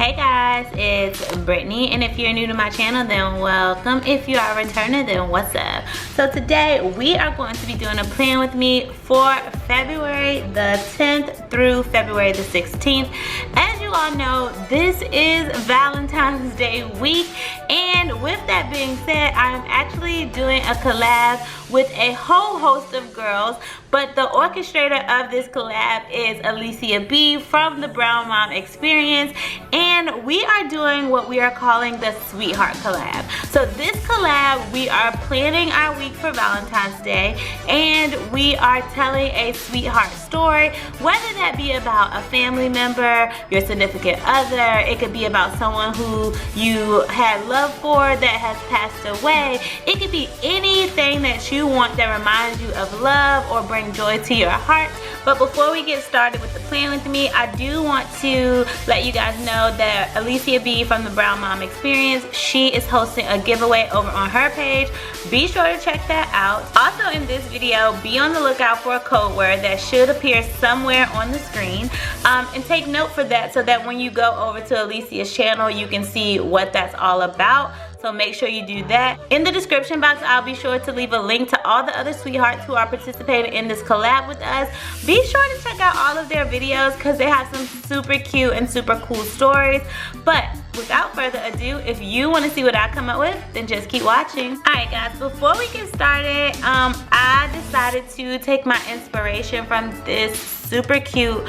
Hey guys, it's Brittany, and if you're new to my channel, then welcome. If you are a returner, then what's up? So today we are going to be doing a plan with me for February the 10th through February the 16th. As you all know, this is Valentine's Day week, and with that being said, I am actually doing a collab with a whole host of girls, but the orchestrator of this collab is LiQWYD from the Brown Mom Experience, and we are doing what we are calling the Sweetheart Collab. So this collab, we are planning our week for Valentine's Day, and we are telling a sweetheart story, whether that be about a family member, your significant other, it could be about someone who you had love for that has passed away. It could be anything that you want that reminds you of love or bring joy to your heart. But before we get started with the plan with me, I do want to let you guys know that LiQWYD from the Brown Mom Experience, she is hosting a giveaway over on her page. Be sure to check that out. Also in this video, be on the lookout for a code word that should appear somewhere on the screen. And take note for that so that when you go over to Alicia's channel, you can see what that's all about. So make sure you do that. In the description box, I'll be sure to leave a link to all the other sweethearts who are participating in this collab with us. Be sure to check out all of their videos because they have some super cute and super cool stories. But without further ado, if you want to see what I come up with, then just keep watching. Alright guys, before we get started, I decided to take my inspiration from this super cute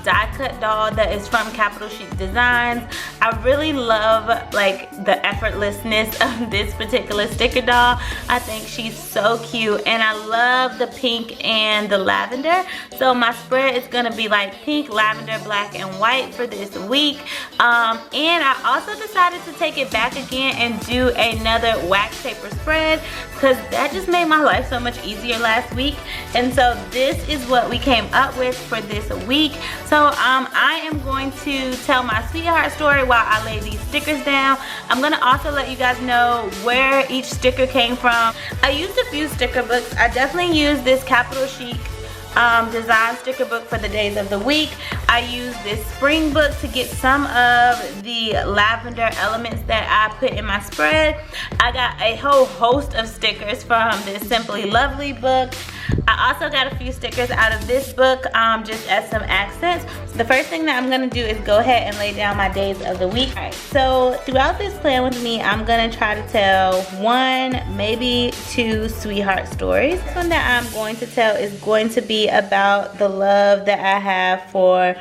die cut doll that is from Capital Chic Designs. I really love like the effortlessness of this particular sticker doll. I think she's so cute, and I love the pink and the lavender. So my spread is gonna be like pink, lavender, black, and white for this week. And I also decided to take it back again and do another wax paper spread because that just made my life so much easier last week. And so this is what we came up with for this week. So I am going to tell my sweetheart story while I lay these stickers down. I'm gonna also let you guys know where each sticker came from. I used a few sticker books. I definitely used this Capital Chic design sticker book for the days of the week. I used this spring book to get some of the lavender elements that I put in my spread. I got a whole host of stickers from this Simply Lovely book. I also got a few stickers out of this book just as some accents. So the first thing that I'm gonna do is go ahead and lay down my days of the week. Alright, so throughout this plan with me, I'm gonna try to tell one, maybe two sweetheart stories. This one that I'm going to tell is going to be about the love that I have for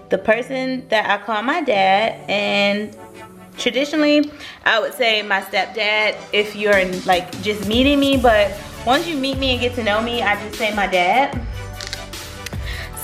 the person that I call my dad. And traditionally, I would say my stepdad if you're like just meeting me, but once you meet me and get to know me, I just say my dad.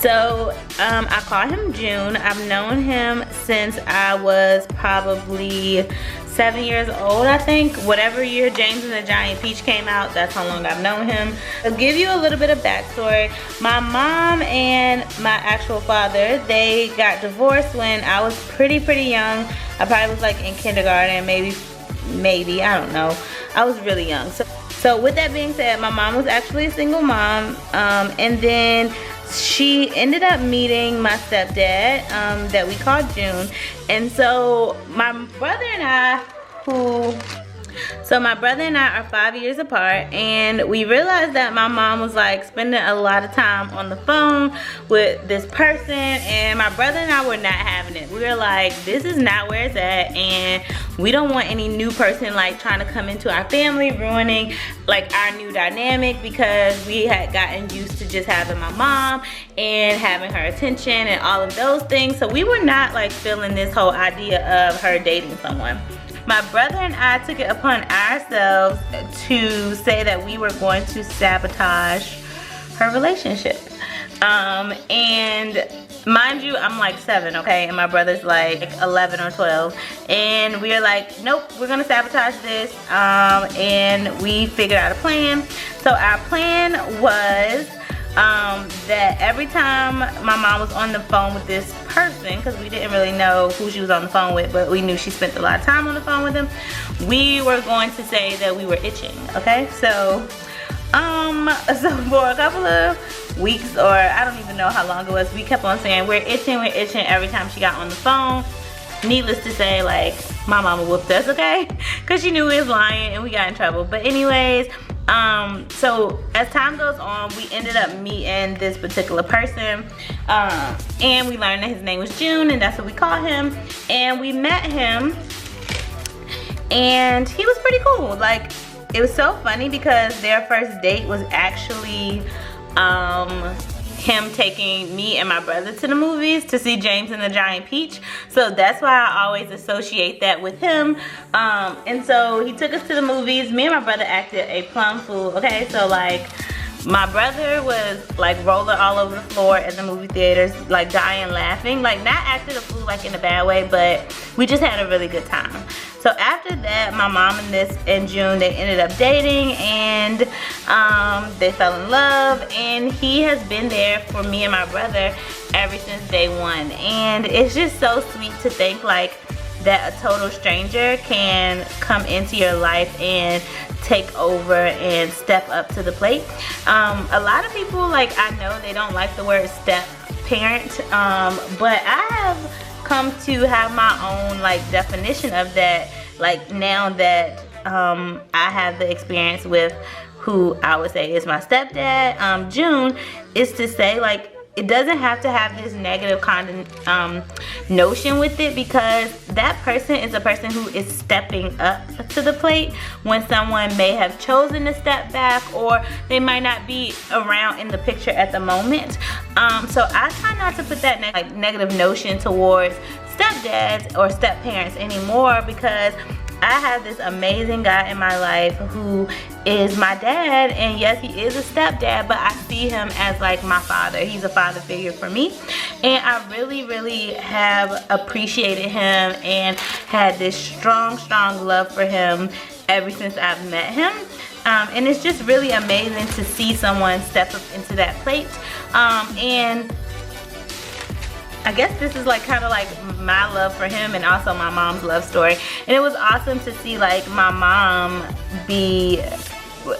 So I call him June. I've known him since I was probably 7 years old, I think. Whatever year James and the Giant Peach came out, that's how long I've known him. I'll give you a little bit of backstory. My mom and my actual father, they got divorced when I was pretty young. I probably was like in kindergarten, maybe, I don't know. I was really young. So with that being said, my mom was actually a single mom, and then she ended up meeting my stepdad that we called June. And so my brother and I are 5 years apart, and we realized that my mom was like spending a lot of time on the phone with this person, and my brother and I were not having it. We were like, this is not where it's at, and we don't want any new person like trying to come into our family, ruining like our new dynamic, because we had gotten used to just having my mom and having her attention and all of those things. So we were not like feeling this whole idea of her dating someone. My brother and I took it upon ourselves to say that we were going to sabotage her relationship. And mind you, I'm like 7, okay? And my brother's like 11 or 12. And we are like, nope, we're gonna sabotage this. And we figured out a plan. So our plan was that every time my mom was on the phone with this person, because we didn't really know who she was on the phone with, but we knew she spent a lot of time on the phone with him, we were going to say that we were itching, okay? So for a couple of weeks, or I don't even know how long it was, we kept on saying we're itching every time she got on the phone. needless to say, like, my mama whooped us, okay? Because she knew we was lying and we got in trouble. But anyways, so as time goes on, we ended up meeting this particular person, and we learned that his name was June, and that's what we call him. And we met him, and he was pretty cool. Like, it was so funny because their first date was actually him taking me and my brother to the movies to see James and the Giant Peach. So that's why I always associate that with him. And so he took us to the movies. Me and my brother acted a plum fool, okay? So like, my brother was like rolling all over the floor at the movie theaters, like dying laughing. Like, not acting a fool like in a bad way, but we just had a really good time. So after that, my mom and June, they ended up dating, and they fell in love, and he has been there for me and my brother ever since day one. And it's just so sweet to think like that a total stranger can come into your life and take over and step up to the plate. A lot of people, like, I know they don't like the word step parent, but I have come to have my own like definition of that, like, now that I have the experience with who I would say is my stepdad, June, is to say, like, it doesn't have to have this negative kind of notion with it, because that person is a person who is stepping up to the plate when someone may have chosen to step back, or they might not be around in the picture at the moment. So I try not to put that negative notion towards stepdads or step parents anymore, because I have this amazing guy in my life who is my dad, and yes, he is a stepdad, but I see him as like my father. He's a father figure for me, and I really have appreciated him and had this strong love for him ever since I've met him. And it's just really amazing to see someone step up into that plate. And I guess this is like kind of like my love for him and also my mom's love story. And it was awesome to see like my mom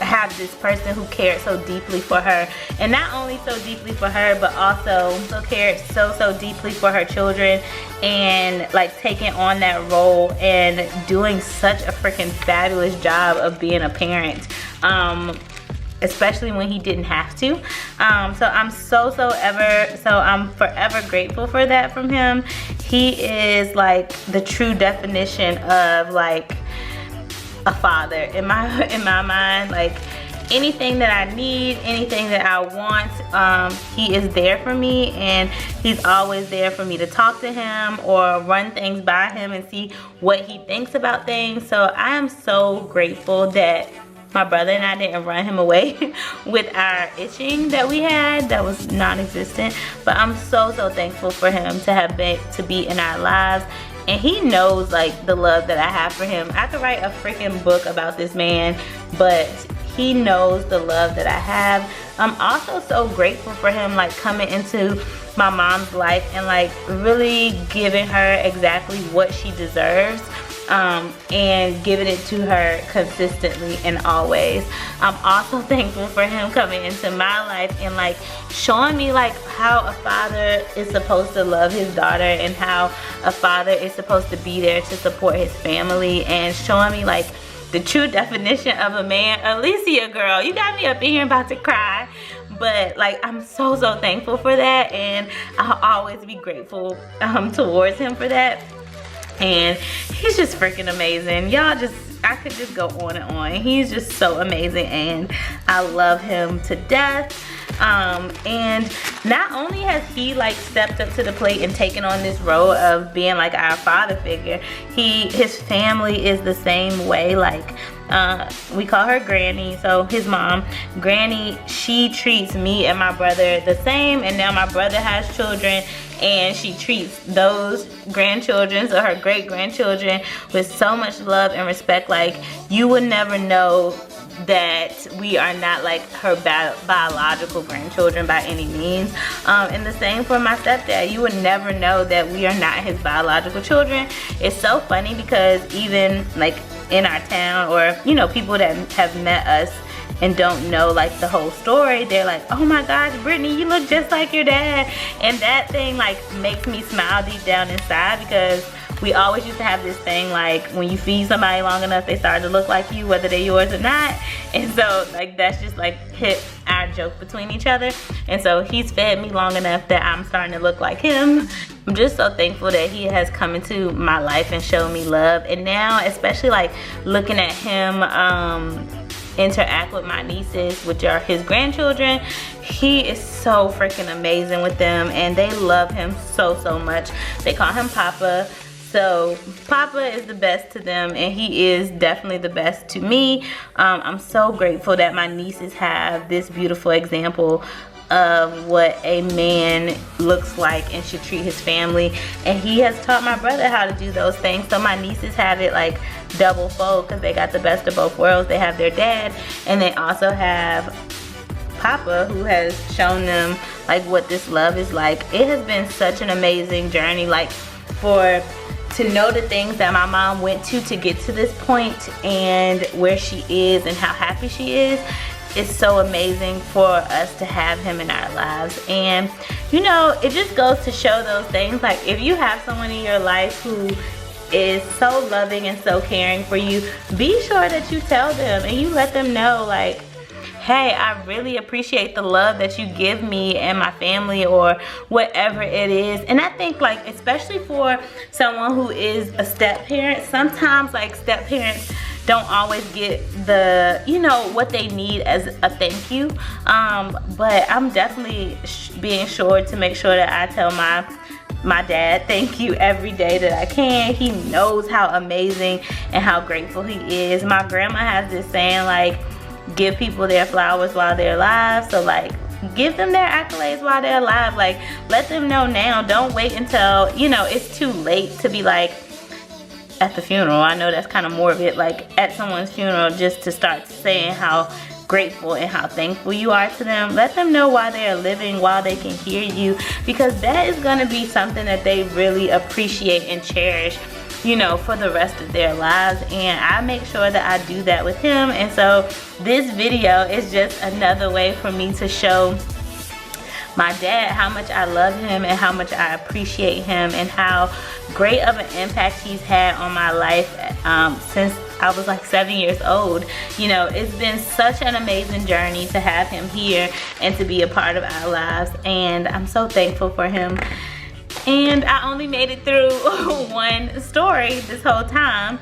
have this person who cared so deeply for her, and not only so deeply for her, but also cared so deeply for her children, and like taking on that role and doing such a freaking fabulous job of being a parent. Especially when he didn't have to. So I'm forever grateful for that from him. He is like the true definition of like a father in my mind. Like, anything that I need, anything that I want, he is there for me, and he's always there for me to talk to him or run things by him and see what he thinks about things. So I am so grateful that my brother and I didn't run him away with our itching that we had that was non-existent. But I'm so thankful for him to be in our lives, and he knows like the love that I have for him. I could write a freaking book about this man, but he knows the love that I have. I'm also so grateful for him like coming into my mom's life and like really giving her exactly what she deserves. And giving it to her consistently and always. I'm also thankful for him coming into my life and like showing me like how a father is supposed to love his daughter, and how a father is supposed to be there to support his family, and showing me like the true definition of a man. Alicia, girl, you got me up in here about to cry. But like, I'm so thankful for that, and I'll always be grateful towards him for that. And he's just freaking amazing. Y'all I could just go on and on. He's just so amazing, and I love him to death. And not only has he like stepped up to the plate and taken on this role of being like our father figure, his family is the same way. Like, we call her Granny, so his mom, Granny, she treats me and my brother the same, and now my brother has children, and she treats those grandchildren, so her great-grandchildren, with so much love and respect. Like, you would never know that we are not like her biological grandchildren by any means. And the same for my stepdad. You would never know that we are not his biological children. It's so funny because even like in our town, or you know, people that have met us and don't know like the whole story, they're like, oh my gosh, Brittany, you look just like your dad. And that thing like makes me smile deep down inside, because we always used to have this thing, like when you feed somebody long enough, they start to look like you, whether they're yours or not. And so like that's just like hit our joke between each other. And so he's fed me long enough that I'm starting to look like him. I'm just so thankful that he has come into my life and shown me love. And now, especially like looking at him interact with my nieces, which are his grandchildren, he is so freaking amazing with them, and they love him so much. They call him Papa. So Papa is the best to them, and he is definitely the best to me. I'm so grateful that my nieces have this beautiful example of what a man looks like and should treat his family, and he has taught my brother how to do those things. So my nieces have it like double fold because they got the best of both worlds. They have their dad, and they also have Papa, who has shown them like what this love is like. It has been such an amazing journey, like to know the things that my mom went to get to this point, and where she is and how happy she is. It's so amazing for us to have him in our lives. And you know, it just goes to show those things, like if you have someone in your life who is so loving and so caring for you, be sure that you tell them and you let them know, like, hey, I really appreciate the love that you give me and my family, or whatever it is. And I think, like, especially for someone who is a step parent, sometimes like step parents don't always get the, you know, what they need as a thank you. But I'm definitely being sure to make sure that I tell my dad thank you every day that I can. He knows how amazing and how grateful he is. My grandma has this saying, like, give people their flowers while they're alive. So like, give them their accolades while they're alive. Like, let them know now. Don't wait until, you know, it's too late to be like at the funeral. I know that's kind of morbid, like at someone's funeral, just to start saying how grateful and how thankful you are to them. Let them know while they are living, while they can hear you, because that is going to be something that they really appreciate and cherish, you know, for the rest of their lives. And I make sure that I do that with him. And so this video is just another way for me to show my dad how much I love him and how much I appreciate him, and how great of an impact he's had on my life since I was like 7 years old. You know, it's been such an amazing journey to have him here and to be a part of our lives, and I'm so thankful for him. And I only made it through one story this whole time,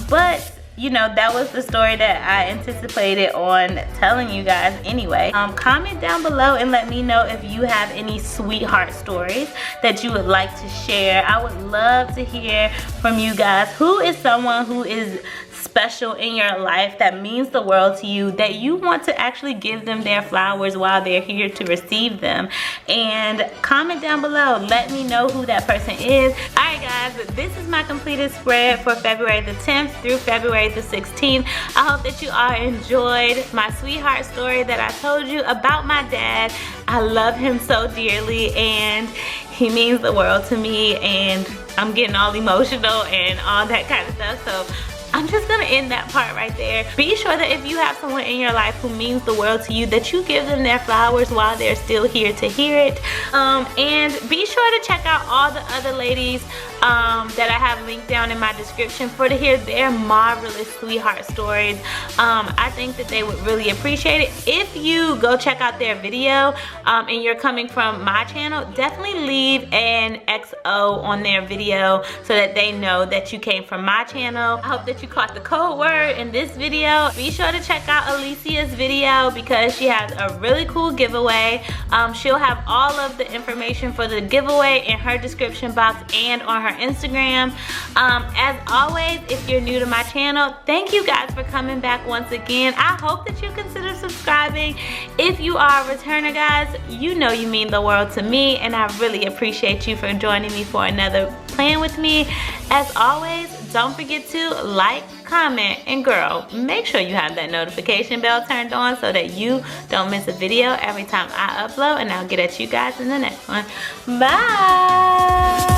but you know, that was the story that I anticipated on telling you guys anyway. Comment down below and let me know if you have any sweetheart stories that you would like to share. I would love to hear from you guys. Who is someone who is special in your life that means the world to you, that you want to actually give them their flowers while they're here to receive them? And comment down below, let me know who that person is. Alright guys, this is my completed spread for February the 10th through February the 16th. I hope that you all enjoyed my sweetheart story that I told you about my dad. I love him so dearly, and he means the world to me, and I'm getting all emotional and all that kind of stuff. So I'm just gonna end that part right there. Be sure that if you have someone in your life who means the world to you, that you give them their flowers while they're still here to hear it. And be sure to check out all the other ladies that I have linked down in my description to hear their marvelous sweetheart stories. I think that they would really appreciate it. If you go check out their video and you're coming from my channel, definitely leave an XO on their video so that they know that you came from my channel. I hope that you caught the code word in this video. Be sure to check out Alicia's video because she has a really cool giveaway. She'll have all of the information for the giveaway in her description box and on her Instagram. As always, if you're new to my channel, thank you guys for coming back once again. I hope that you consider subscribing. If you are a returner, guys, you know you mean the world to me, and I really appreciate you for joining me for another plan with me. As always, don't forget to like, comment, and girl, make sure you have that notification bell turned on so that you don't miss a video every time I upload, and I'll get at you guys in the next one. Bye!